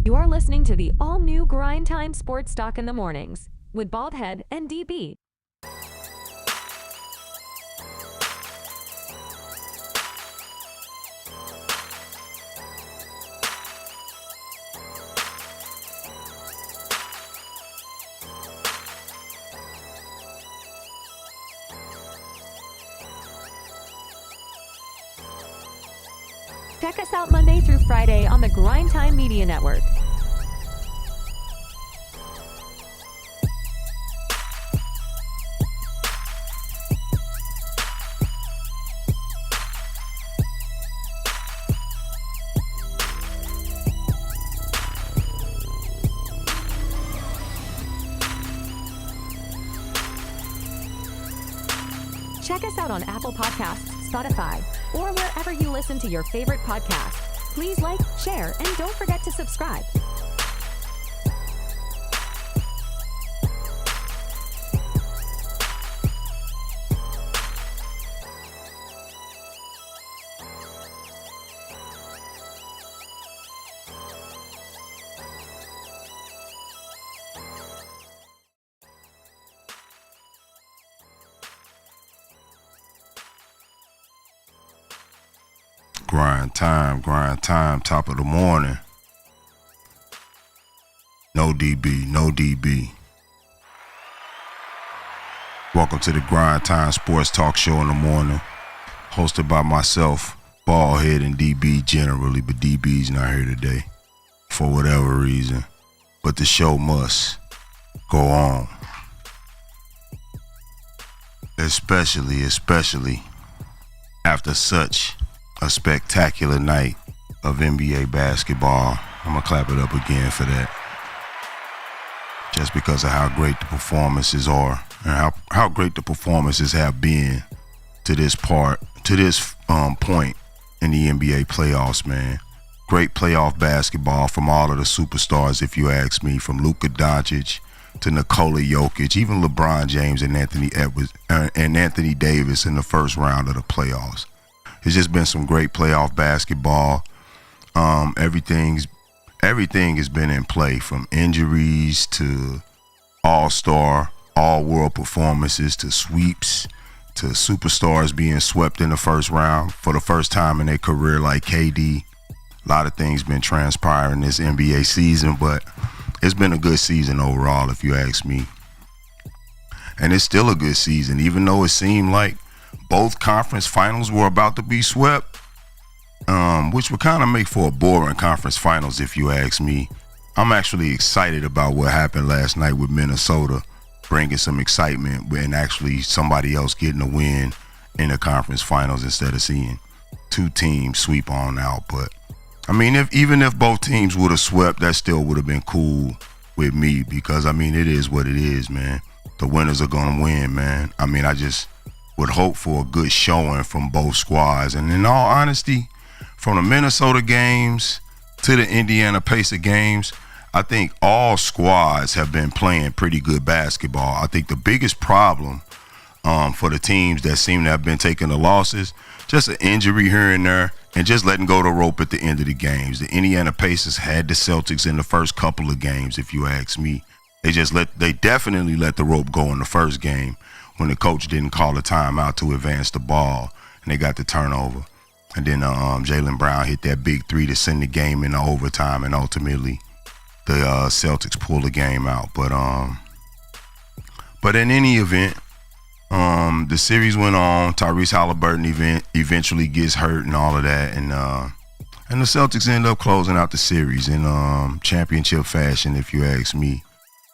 You are listening to the all-new Grindtime Sports Talk in the Mornings with Baldhead and DB. Check us out Monday through Friday on the Grindtime Media Network. Check us out on Apple Podcasts, Spotify, or wherever you listen to your favorite podcast. Please like, share, and don't forget to subscribe. Grind time, top of the morning. No DB. Welcome to the Grindtime Sports Talk Show in the morning, hosted by myself, Baldhead, and DB generally, but DB's not here today for whatever reason. But the show must go on. Especially after such a spectacular night of NBA basketball. I'm going to clap it up again for that. Just because of how great the performances are and how great the performances have been to this point in the NBA playoffs, man. Great playoff basketball from all of the superstars, if you ask me, from Luka Doncic to Nikola Jokic, even LeBron James and Anthony Edwards and Anthony Davis in the first round of the playoffs. It's just been some great playoff basketball. Everything has been in play, from injuries to all-star, all-world performances to sweeps to superstars being swept in the first round for the first time in their career, like KD. A lot of things been transpiring this NBA season, but it's been a good season overall, if you ask me. And it's still a good season, even though it seemed like both conference finals were about to be swept, which would kind of make for a boring conference finals, if you ask me. I'm actually excited about what happened last night with Minnesota, bringing some excitement and actually somebody else getting a win in the conference finals instead of seeing two teams sweep on out. But, I mean, even if both teams would have swept, that still would have been cool with me because, I mean, it is what it is, man. The winners are going to win, man. I mean, I just would hope for a good showing from both squads. And in all honesty, from the Minnesota games to the Indiana Pacers games, I think all squads have been playing pretty good basketball. I think the biggest problem for the teams that seem to have been taking the losses, just an injury here and there, and just letting go the rope at the end of the games. The Indiana Pacers had the Celtics in the first couple of games, if you ask me. They definitely let the rope go in the first game when the coach didn't call a timeout to advance the ball, and they got the turnover. And then Jaylen Brown hit that big three to send the game into overtime, and ultimately the Celtics pulled the game out. But in any event, the series went on. Tyrese Halliburton eventually gets hurt and all of that, and the Celtics end up closing out the series in championship fashion, if you ask me.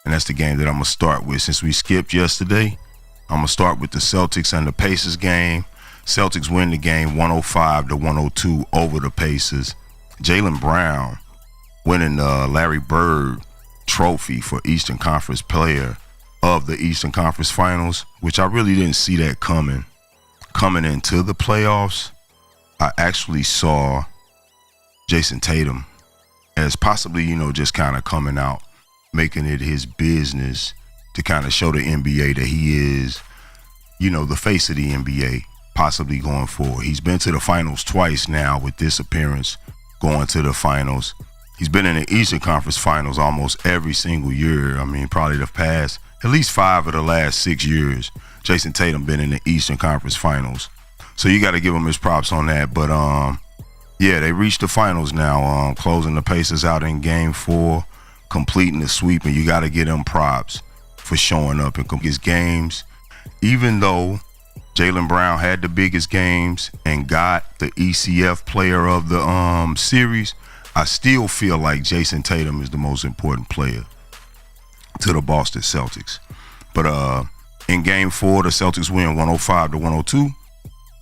And that's the game that I'm going to start with. Since we skipped yesterday, I'm going to start with the Celtics and the Pacers game. Celtics win the game 105-102 over the Pacers. Jaylen Brown winning the Larry Bird trophy for Eastern Conference Player of the Eastern Conference Finals, which I really didn't see that coming. Coming into the playoffs, I actually saw Jason Tatum as possibly, just kind of coming out, making it his business to kind of show the NBA that he is, the face of the NBA, possibly going forward. He's been to the finals twice now with this appearance, going to the finals. He's been in the Eastern Conference Finals almost every single year. I mean, probably the past, at least 5 of the last 6 years, Jason Tatum been in the Eastern Conference Finals. So you got to give him his props on that. But, yeah, they reached the finals now, closing the Pacers out in Game 4, completing the sweep, and you got to give them props for showing up in his games. Even though Jaylen Brown had the biggest games and got the ECF player of the series, I still feel like Jason Tatum is the most important player to the Boston Celtics. But in Game 4, the Celtics win 105-102.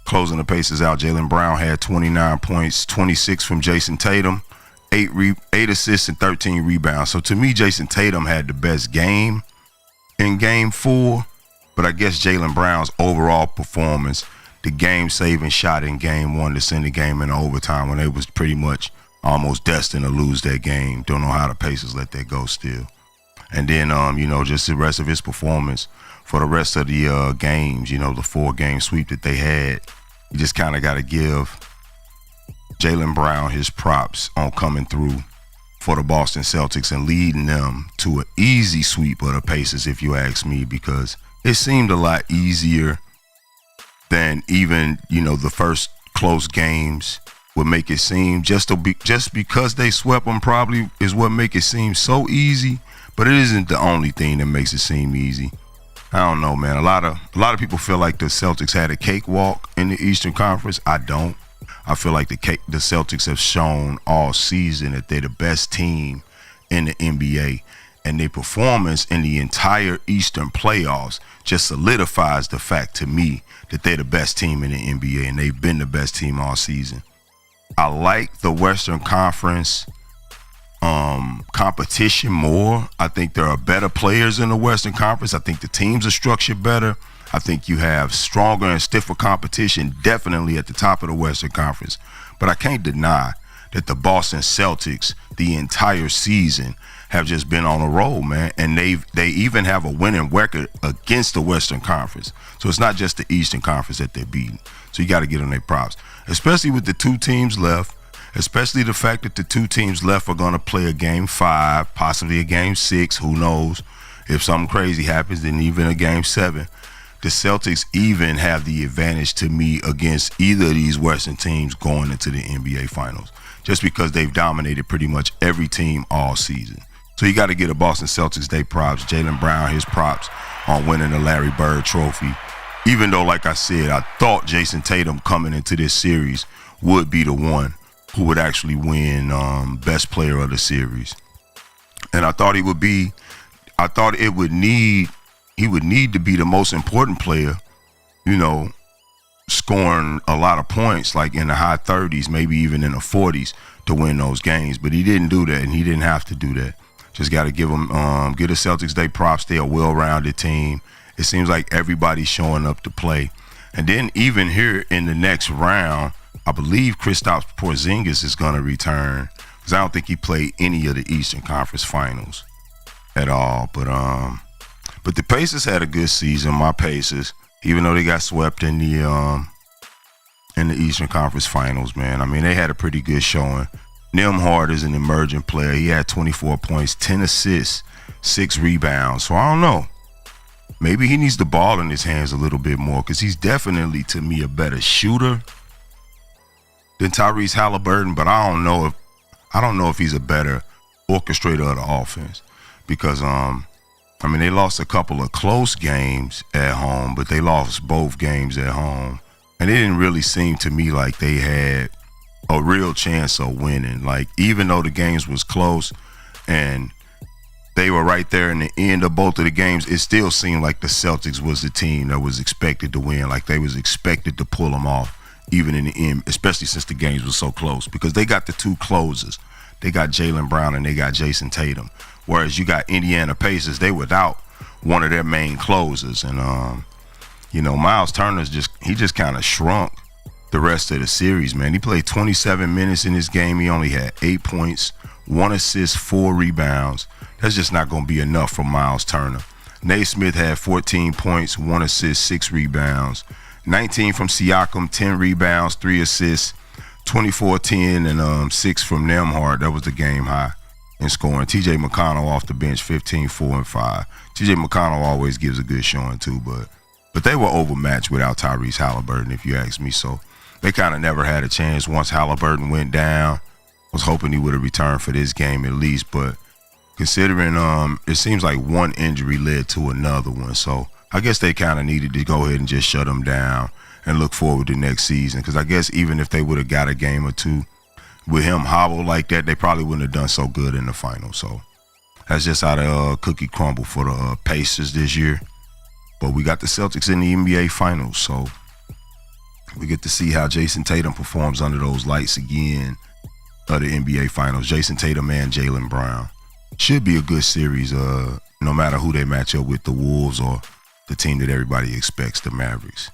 Closing the Pacers out, Jaylen Brown had 29 points, 26 from Jason Tatum, 8 assists and 13 rebounds. So to me, Jason Tatum had the best game in Game 4. But I guess Jaylen Brown's overall performance, the game-saving shot in Game 1 to send the game into overtime when they was pretty much almost destined to lose that game. Don't know how the Pacers let that go still. And then, just the rest of his performance for the rest of the games, the 4-game sweep that they had. You just kind of got to give Jaylen Brown his props on coming through for the Boston Celtics and leading them to an easy sweep of the Pacers, if you ask me, because it seemed a lot easier than even, the first close games would make it seem. Just because they swept them probably is what make it seem so easy, but it isn't the only thing that makes it seem easy. I don't know, man. A lot of people feel like the Celtics had a cakewalk in the Eastern Conference. I don't. I feel like the Celtics have shown all season that they're the best team in the NBA, and their performance in the entire Eastern playoffs just solidifies the fact to me that they're the best team in the NBA, and they've been the best team all season. I like the Western Conference competition more. I think there are better players in the Western Conference. I think the teams are structured better. I think you have stronger and stiffer competition definitely at the top of the Western Conference. But I can't deny that the Boston Celtics the entire season have just been on a roll, man. And they even have a winning record against the Western Conference. So it's not just the Eastern Conference that they're beating. So you got to give them their props, especially with the 2 teams left. Especially the fact that the 2 teams left are going to play a Game 5, possibly a Game 6. Who knows? If something crazy happens, then even a Game 7. The Celtics even have the advantage to me against either of these Western teams going into the NBA Finals, just because they've dominated pretty much every team all season. So you got to get a Boston Celtics their props. Jaylen Brown his props on winning the Larry Bird Trophy. Even though, like I said, I thought Jason Tatum coming into this series would be the one who would actually win best player of the series. And I thought he would need to be the most important player, scoring a lot of points, like in the high 30s, maybe even in the 40s to win those games. But he didn't do that, and he didn't have to do that. Just got to give the Celtics their props. They're a well-rounded team. It seems like everybody's showing up to play. And then even here in the next round, I believe Kristaps Porzingis is going to return, because I don't think he played any of the Eastern Conference Finals at all. But the Pacers had a good season. My Pacers, even though they got swept in the Eastern Conference Finals, man. I mean, they had a pretty good showing. Nembhard is an emerging player. He had 24 points, 10 assists, 6 rebounds. So I don't know. Maybe he needs the ball in his hands a little bit more, because he's definitely, to me, a better shooter than Tyrese Halliburton, but I don't know if he's a better orchestrator of the offense, because they lost a couple of close games at home, but they lost both games at home, and it didn't really seem to me like they had a real chance of winning. Like, even though the games was close and they were right there in the end of both of the games, it still seemed like the Celtics was the team that was expected to win, like they was expected to pull them off. Even in the end, especially since the games were so close, because they got the 2 closers. They got Jaylen Brown and they got Jason Tatum. Whereas you got Indiana Pacers, they without one of their main closers. And, Miles Turner's just kind of shrunk the rest of the series, man. He played 27 minutes in this game. He only had 8 points, 1 assist, 4 rebounds. That's just not going to be enough for Miles Turner. Naismith had 14 points, 1 assist, 6 rebounds. 19 from Siakam, 10 rebounds, 3 assists, 24-10, and 6 from Nembhard. That was the game high. in scoring. T.J. McConnell off the bench, 15, 4, and 5. T.J. McConnell always gives a good showing too, but they were overmatched without Tyrese Halliburton, if you ask me. So they kind of never had a chance once Halliburton went down. Was hoping he would have returned for this game at least, but considering it seems like one injury led to another one, so I guess they kind of needed to go ahead and just shut him down and look forward to next season, because I guess even if they would have got a game or two with him hobbled like that, they probably wouldn't have done so good in the final. So that's just how the cookie crumble for the Pacers this year. But we got the Celtics in the NBA Finals, so we get to see how Jason Tatum performs under those lights again of the NBA Finals. Jason Tatum and Jaylen Brown. Should be a good series, no matter who they match up with, the Wolves or the team that everybody expects, the Mavericks.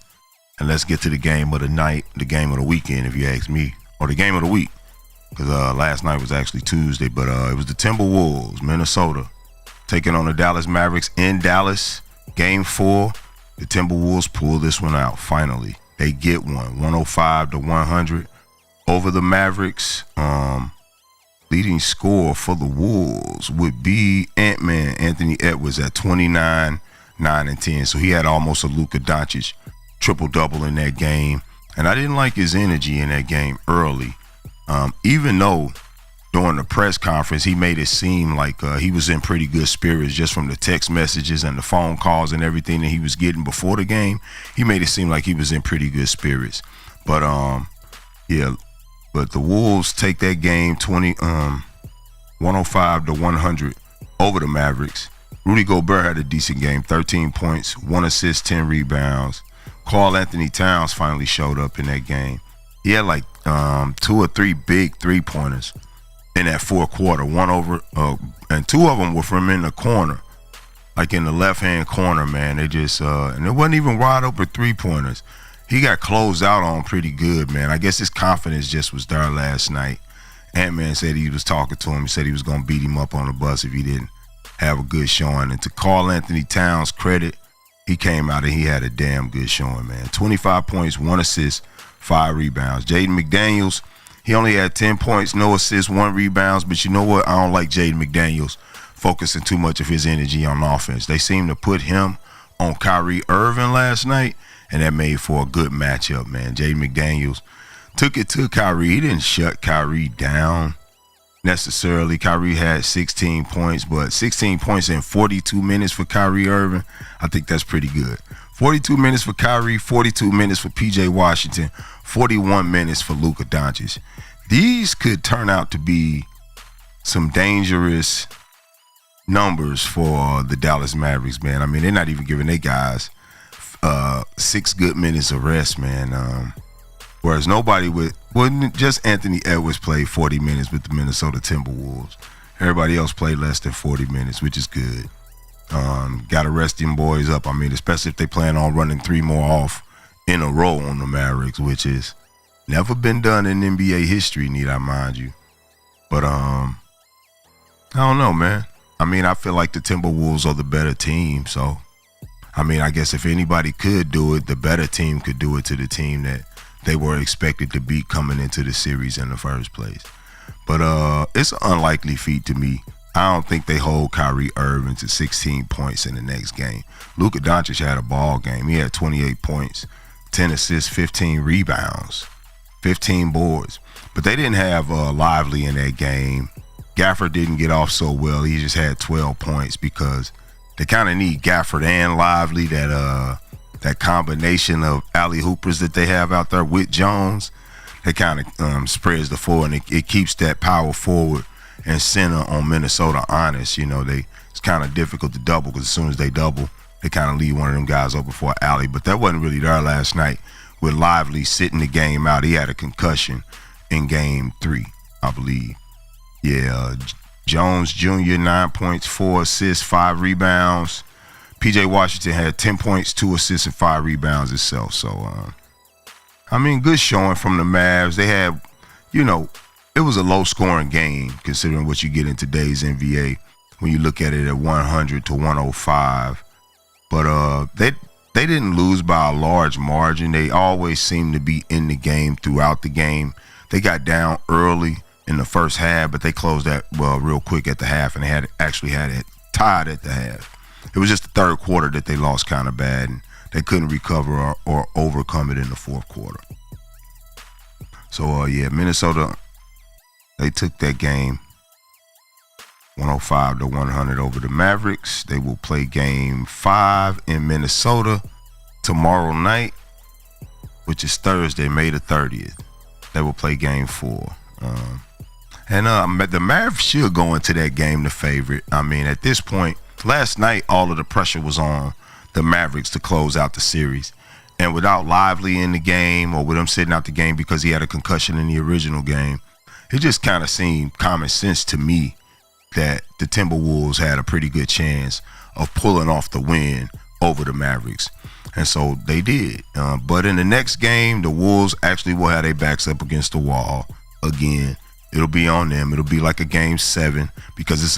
And let's get to the game of the night, the game of the weekend, if you ask me, or the game of the week, because last night was actually Tuesday, but it was the Timberwolves, Minnesota, taking on the Dallas Mavericks in Dallas. Game 4, the Timberwolves pull this one out, finally. They get one, 105-100 over the Mavericks. Leading scorer for the Wolves would be Ant-Man Anthony Edwards at 29, 9, and 10. So he had almost a Luka Doncic triple-double in that game. And I didn't like his energy in that game early. Even though during the press conference he made it seem like he was in pretty good spirits just from the text messages and the phone calls and everything that he was getting before the game. He made it seem like he was in pretty good spirits. But, yeah. But the Wolves take that game 105-100 over the Mavericks. Rudy Gobert had a decent game, 13 points, 1 assist, 10 rebounds. Karl Anthony Towns finally showed up in that game. He had like 2 or 3 big three-pointers in that fourth quarter. One over, and 2 of them were from in the corner, like in the left-hand corner, man. They just, and it wasn't even wide open three-pointers. He got closed out on pretty good, man. I guess his confidence just was there last night. Ant-Man said he was talking to him. He said he was going to beat him up on the bus if he didn't have a good showing. And to Karl Anthony Towns' credit, he came out and he had a damn good showing, man. 25 points, 1 assist, 5 rebounds. Jaden McDaniels, he only had 10 points, no assists, 1 rebounds. But you know what? I don't like Jaden McDaniels focusing too much of his energy on offense. They seemed to put him on Kyrie Irving last night, and that made for a good matchup, man. Jaden McDaniels took it to Kyrie. He didn't shut Kyrie down necessarily. Kyrie had 16 points, but 16 points in 42 minutes for Kyrie Irving, I think that's pretty good. 42 minutes for Kyrie, 42 minutes for P.J. Washington, 41 minutes for Luka Doncic. These could turn out to be some dangerous numbers for the Dallas Mavericks, man. I mean, they're not even giving their guys 6 good minutes of rest, man. Whereas wasn't just Anthony Edwards played 40 minutes with the Minnesota Timberwolves. Everybody else played less than 40 minutes, which is good. Got to rest them boys up. I mean, especially if they plan on running 3 more off in a row on the Mavericks, which is never been done in NBA history, need I mind you. But I don't know, man. I mean, I feel like the Timberwolves are the better team, so I mean, I guess if anybody could do it, the better team could do it to the team that they were expected to beat coming into the series in the first place. But it's an unlikely feat to me. I don't think they hold Kyrie Irving to 16 points in the next game. Luka Doncic had a ball game. He had 28 points, 10 assists, 15 rebounds, 15 boards. But they didn't have Lively in that game. Gafford didn't get off so well. He just had 12 points because they kind of need Gafford and Lively, that combination of alley hoopers that they have out there with Jones. They kind of spreads the floor, and it keeps that power forward and center on Minnesota honest. You know, it's kind of difficult to double because as soon as they double, they kind of leave one of them guys open for an alley. But that wasn't really there last night with Lively sitting the game out. He had a concussion in game 3, I believe. Yeah, Jones Jr., 9 points, 4 assists, 5 rebounds. P.J. Washington had 10 points, 2 assists, and 5 rebounds itself. So, I mean, good showing from the Mavs. They had, it was a low-scoring game considering what you get in today's NBA when you look at it at 100-105. But they didn't lose by a large margin. They always seem to be in the game throughout the game. They got down early in the first half, but they closed that real quick at the half, and they had it tied at the half. It was just the third quarter that they lost kind of bad, and they couldn't recover or overcome it in the fourth quarter. So, Minnesota, they took that game 105-100 over the Mavericks. They will play game 5 in Minnesota tomorrow night, which is Thursday, May the 30th. They will play game 4. And the Mavs should go into that game the favorite. I mean, at this point, last night, all of the pressure was on the Mavericks to close out the series. And without Lively in the game, or with him sitting out the game because he had a concussion in the original game, it just kind of seemed common sense to me that the Timberwolves had a pretty good chance of pulling off the win over the Mavericks. And so they did. But in the next game, the Wolves actually will have their backs up against the wall again. It'll be on them. It'll be like a game 7 because it's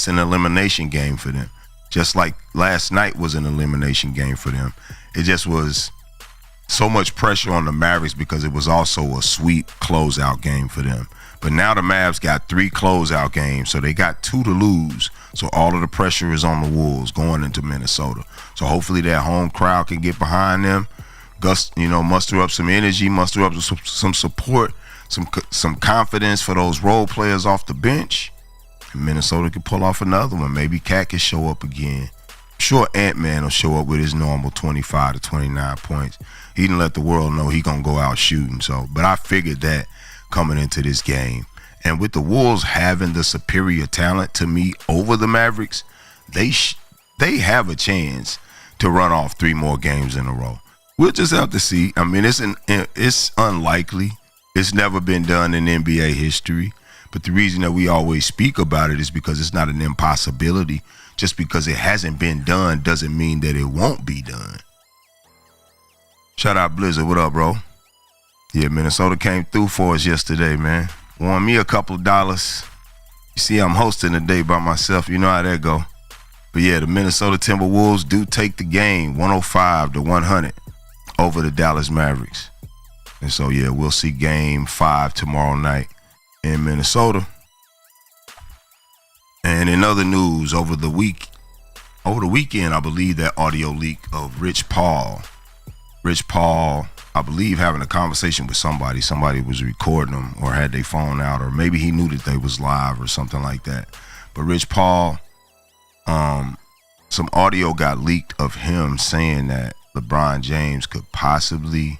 an elimination game for them. Just like last night was an elimination game for them. It just was so much pressure on the Mavericks because it was also a sweep closeout game for them. But now the Mavs got 3 closeout games, so they got 2 to lose. So all of the pressure is on the Wolves going into Minnesota. So hopefully that home crowd can get behind them, muster up some energy, muster up some support, some confidence for those role players off the bench. And Minnesota can pull off another one. Maybe Cat can show up again. I'm sure Ant-Man will show up with his normal 25 to 29 points. He didn't let the world know he gonna go out shooting. But I figured that coming into this game. And with the Wolves having the superior talent to me over the Mavericks, they have a chance to run off 3 more games in a row. We'll just have to see. I mean, it's unlikely. It's never been done in NBA history. But the reason that we always speak about it is because it's not an impossibility. Just because it hasn't been done doesn't mean that it won't be done. Shout out Blizzard. What up, bro? Yeah, Minnesota came through for us yesterday, man. Won me a couple of dollars. You see, I'm hosting today by myself. You know how that go. But yeah, the Minnesota Timberwolves do take the game 105-100 over the Dallas Mavericks. And so, yeah, we'll see game 5 tomorrow night in Minnesota. And in other news, over the weekend, I believe that audio leak of Rich Paul, I believe, having a conversation with somebody. Somebody was recording them or had their phone out, or maybe he knew that they was live or something like that. But Rich Paul, some audio got leaked of him saying that LeBron James could possibly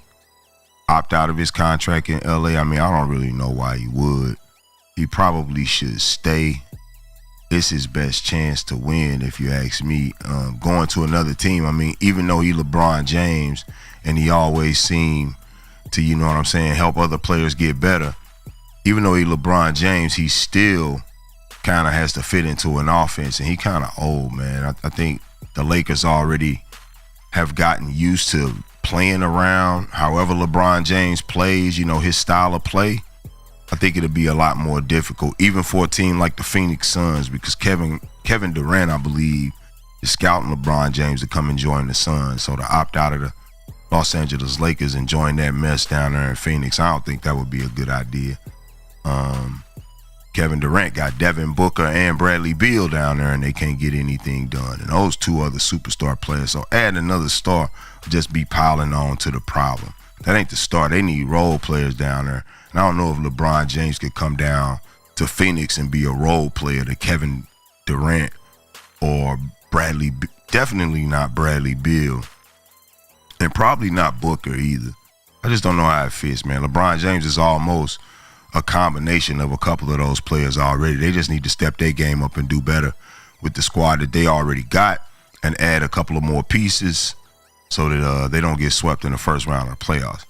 opt out of his contract in LA. I mean, I don't really know why he would. He probably should stay. It's his best chance to win, if you ask me. Going to another team, I mean, even though he LeBron James and he always seemed to, you know what I'm saying, help other players get better, even though he LeBron James, he still kind of has to fit into an offense, and he kind of old, man. I think the Lakers already have gotten used to playing around however LeBron James plays, his style of play. I think it'll be a lot more difficult, even for a team like the Phoenix Suns, because Kevin Durant, I believe, is scouting LeBron James to come and join the Suns. So to opt out of the Los Angeles Lakers and join that mess down there in Phoenix, I don't think that would be a good idea. Kevin Durant got Devin Booker and Bradley Beal down there, and they can't get anything done. And those 2 other superstar players. So add another star will just be piling on to the problem. That ain't the star. They need role players down there. And I don't know if LeBron James could come down to Phoenix and be a role player to Kevin Durant or definitely not Bradley Beal, and probably not Booker either. I just don't know how it fits, man. LeBron James is almost a combination of a couple of those players already. They just need to step their game up and do better with the squad that they already got and add a couple of more pieces so that they don't get swept in the first round of the playoffs.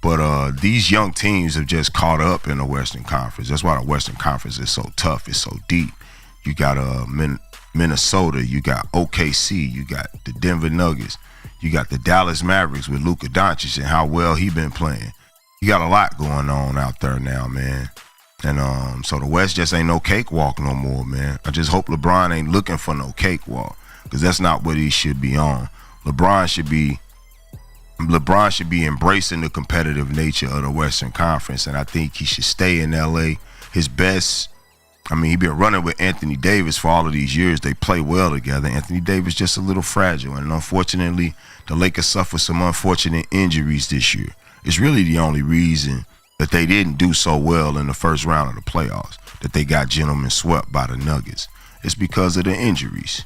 But these young teams have just caught up in the Western Conference. That's why the Western Conference is so tough. It's so deep. You got Minnesota. You got OKC. You got the Denver Nuggets. You got the Dallas Mavericks with Luka Doncic and how well he been playing. You got a lot going on out there now, man. And so the West just ain't no cakewalk no more, man. I just hope LeBron ain't looking for no cakewalk, because that's not what he should be on. LeBron should be embracing the competitive nature of the Western Conference, and I think he should stay in LA, his best. I mean, he been running with Anthony Davis for all of these years. They play well together. Anthony Davis just a little fragile, and unfortunately, the Lakers suffered some unfortunate injuries this year. It's really the only reason that they didn't do so well in the first round of the playoffs, that they got gentlemen swept by the Nuggets. It's because of the injuries.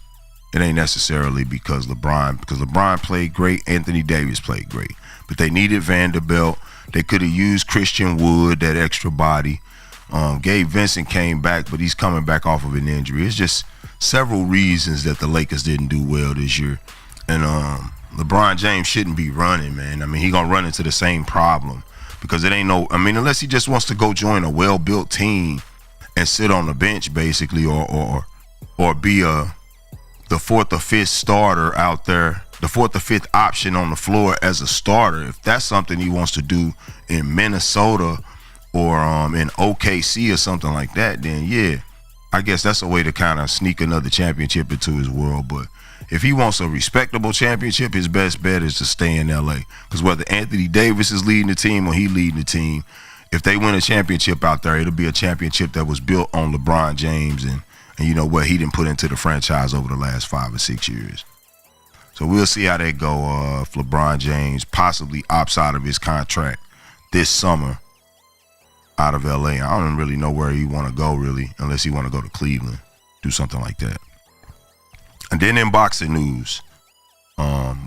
It ain't necessarily because LeBron played great, Anthony Davis played great. But they needed Vanderbilt. They could have used Christian Wood, that extra body. Gabe Vincent came back, but he's coming back off of an injury. It's just several reasons that the Lakers didn't do well this year. And LeBron James shouldn't be running, man. I mean, he going to run into the same problem because it ain't no, I mean, unless he just wants to go join a well-built team and sit on the bench, basically, or be the fourth or fifth starter out there, the fourth or fifth option on the floor as a starter. If that's something he wants to do in Minnesota or in OKC or something like that, then yeah, I guess that's a way to kind of sneak another championship into his world. But if he wants a respectable championship, his best bet is to stay in LA. Because whether Anthony Davis is leading the team or he leading the team, if they win a championship out there, it'll be a championship that was built on LeBron James and you know what he didn't put into the franchise over the last 5 or 6 years. So we'll see how that go if LeBron James possibly opts out of his contract this summer out of LA. I don't really know where he want to go, really, unless he want to go to Cleveland, do something like that. And then in boxing news,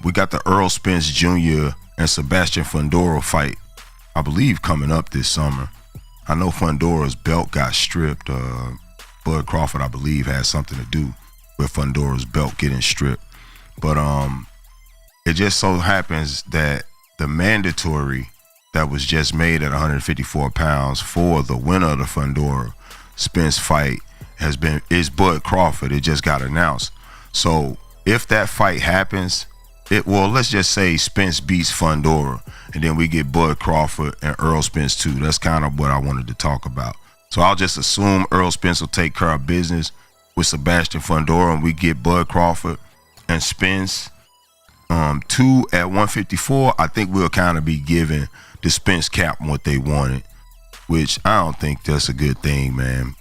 we got the Errol Spence Jr. and Sebastian Fundora fight, I believe, coming up this summer. I know Fundora's belt got stripped. Bud Crawford, I believe, has something to do with Fundora's belt getting stripped. But it just so happens that the mandatory that was just made at 154 pounds for the winner of the Fundora Spence fight is Bud Crawford. It just got announced. So if that fight happens, let's just say Spence beats Fundora, and then we get Bud Crawford and Errol Spence too. That's kind of what I wanted to talk about. So I'll just assume Errol Spence will take care of business with Sebastian Fundora, and we get Bud Crawford and Spence 2 at 154. I think we'll kind of be giving the Spence camp what they wanted, which I don't think that's a good thing, man.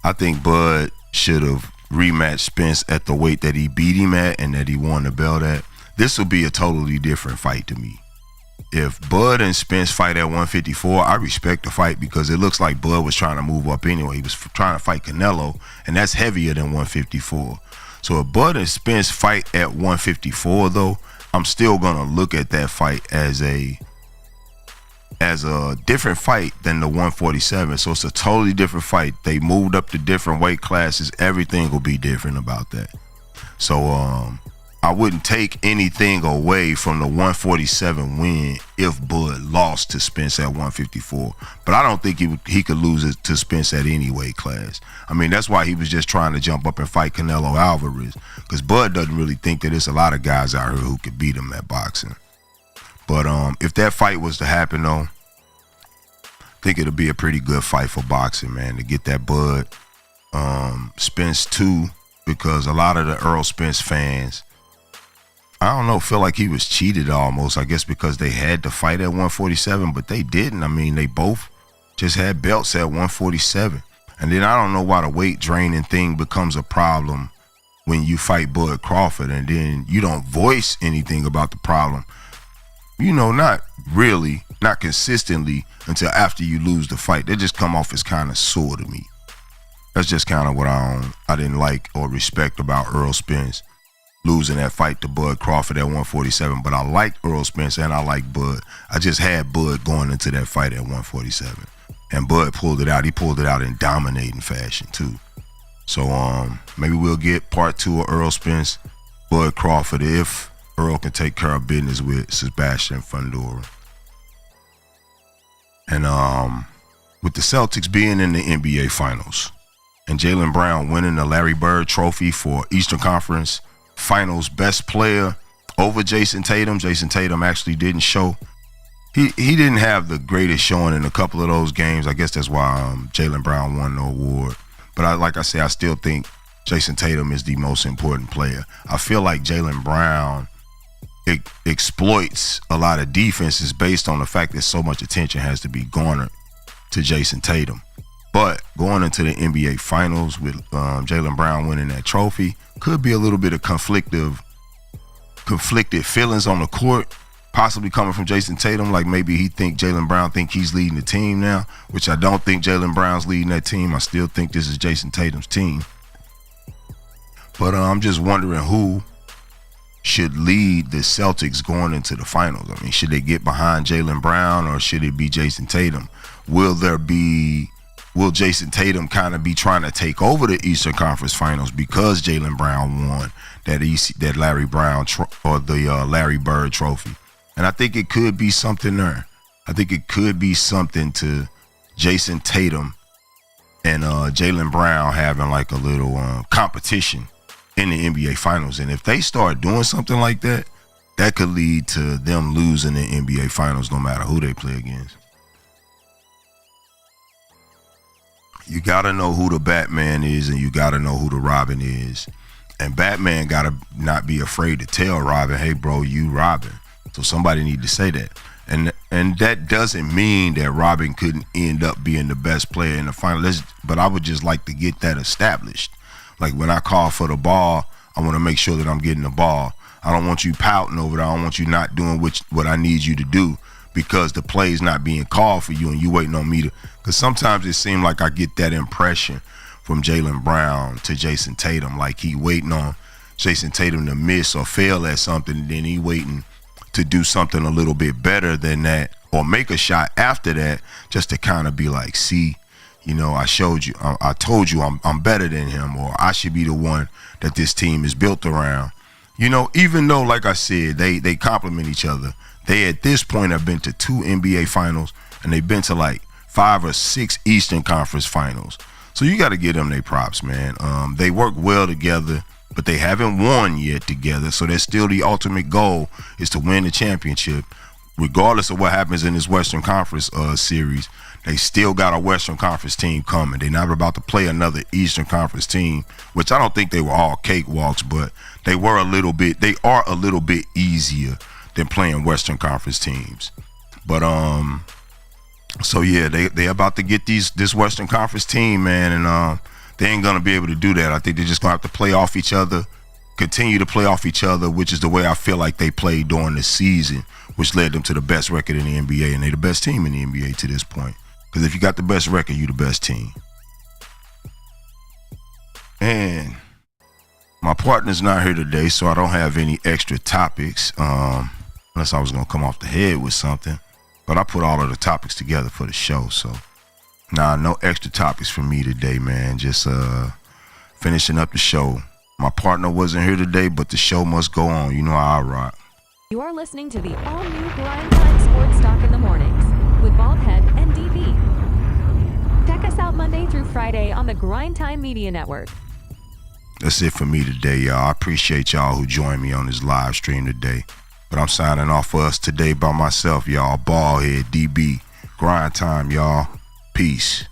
I think Bud should have rematched Spence at the weight that he beat him at and that he won the belt at. This will be a totally different fight to me. If Bud and Spence fight at 154, I respect the fight because it looks like Bud was trying to move up anyway. He was trying to fight Canelo, and that's heavier than 154. So if Bud and Spence fight at 154, though, I'm still going to look at that fight as a different fight than the 147. So it's a totally different fight. They moved up to different weight classes. Everything will be different about that. So I wouldn't take anything away from the 147 win if Bud lost to Spence at 154. But I don't think he could lose it to Spence at any weight class. I mean, that's why he was just trying to jump up and fight Canelo Alvarez, because Bud doesn't really think that there's a lot of guys out here who could beat him at boxing. But if that fight was to happen, though, I think it'll be a pretty good fight for boxing, man, to get that Bud Spence 2, because a lot of the Errol Spence fans, I don't know, feel like he was cheated almost, I guess because they had to fight at 147, but they didn't. I mean, they both just had belts at 147. And then I don't know why the weight draining thing becomes a problem when you fight Bud Crawford and then you don't voice anything about the problem. You know, not really, not consistently until after you lose the fight. They just come off as kind of sore to me. That's just kind of what I didn't like or respect about Errol Spence losing that fight to Bud Crawford at 147. But I like Errol Spence and I like Bud. I just had Bud going into that fight at 147. And Bud pulled it out. He pulled it out in dominating fashion too. So maybe we'll get part 2 of Errol Spence, Bud Crawford, if Errol can take care of business with Sebastian Fundora. And with the Celtics being in the NBA Finals and Jaylen Brown winning the Larry Bird Trophy for Eastern Conference Finals Best Player over Jason Tatum. Jason Tatum actually didn't show. He didn't have the greatest showing in a couple of those games. I guess that's why Jaylen Brown won the award. But like I say, I still think Jason Tatum is the most important player. I feel like Jaylen Brown exploits a lot of defenses based on the fact that so much attention has to be garnered to Jason Tatum. But going into the NBA Finals with Jaylen Brown winning that trophy could be a little bit of conflicted feelings on the court, possibly coming from Jason Tatum. Like maybe Jaylen Brown think he's leading the team now, which I don't think Jaylen Brown's leading that team. I still think this is Jason Tatum's team. But I'm just wondering who should lead the Celtics going into the finals. I mean, should they get behind Jaylen Brown or should it be Jason Tatum? Will Jason Tatum kind of be trying to take over the Eastern Conference Finals because Jaylen Brown won that Larry Brown Larry Bird trophy? And I think it could be something there. I think it could be something to Jason Tatum and Jaylen Brown having like a little competition in the NBA Finals. And if they start doing something like that, that could lead to them losing the NBA Finals no matter who they play against. You got to know who the Batman is and you got to know who the Robin is. And Batman got to not be afraid to tell Robin, hey, bro, you Robin. So somebody need to say that. And that doesn't mean that Robin couldn't end up being the best player in the final. But I would just like to get that established. Like when I call for the ball, I want to make sure that I'm getting the ball. I don't want you pouting over there. I don't want you not doing what I need you to do because the play's not being called for you and you waiting on me to. Because sometimes it seems like I get that impression from Jaylen Brown to Jason Tatum, like he waiting on Jason Tatum to miss or fail at something, and then he waiting to do something a little bit better than that or make a shot after that just to kind of be like, see, you know, I showed you, I told you I'm better than him, or I should be the one that this team is built around. You know, even though, like I said, they complement each other. They at this point have been to 2 NBA Finals and they've been to like 5 or 6 Eastern Conference Finals. So you got to give them their props, man. They work well together, but they haven't won yet together. So that's still the ultimate goal, is to win the championship. Regardless of what happens in this Western Conference series, they still got a Western Conference team coming. They're not about to play another Eastern Conference team, which I don't think they were all cakewalks, but they are a little bit easier than playing Western Conference teams. But so yeah, they about to get this Western Conference team, man, and they ain't gonna be able to do that. I think they're just gonna have to play off each other, continue to play off each other, which is the way I feel like they played during the season, which led them to the best record in the NBA, and they're the best team in the NBA to this point. Because if you got the best record, you the best team. And my partner's not here today, so I don't have any extra topics, unless I was gonna come off the head with something. But I put all of the topics together for the show, so no extra topics for me today, man. Just finishing up the show. My partner wasn't here today, but the show must go on. You know how I rock. You are listening to the all-new Grindtime Sports Talk in the Mornings with Baldhead and DB. Check us out Monday through Friday on the Grindtime Media Network. That's it for me today, y'all. I appreciate y'all who joined me on this live stream today. But I'm signing off for us today by myself, y'all. Baldhead, DB, Grindtime, y'all. Peace.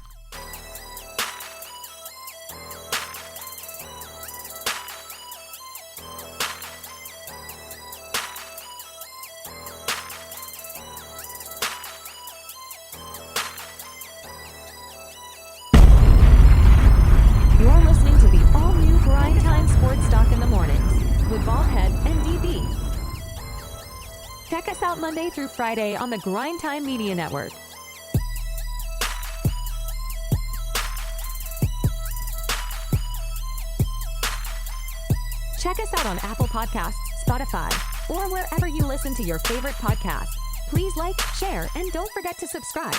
You're listening to the all-new Grindtime Sports Talk in the Mornings with Baldhead and DB. Check us out Monday through Friday on the Grindtime Media Network. Check us out on Apple Podcasts, Spotify, or wherever you listen to your favorite podcast. Please like, share, and don't forget to subscribe.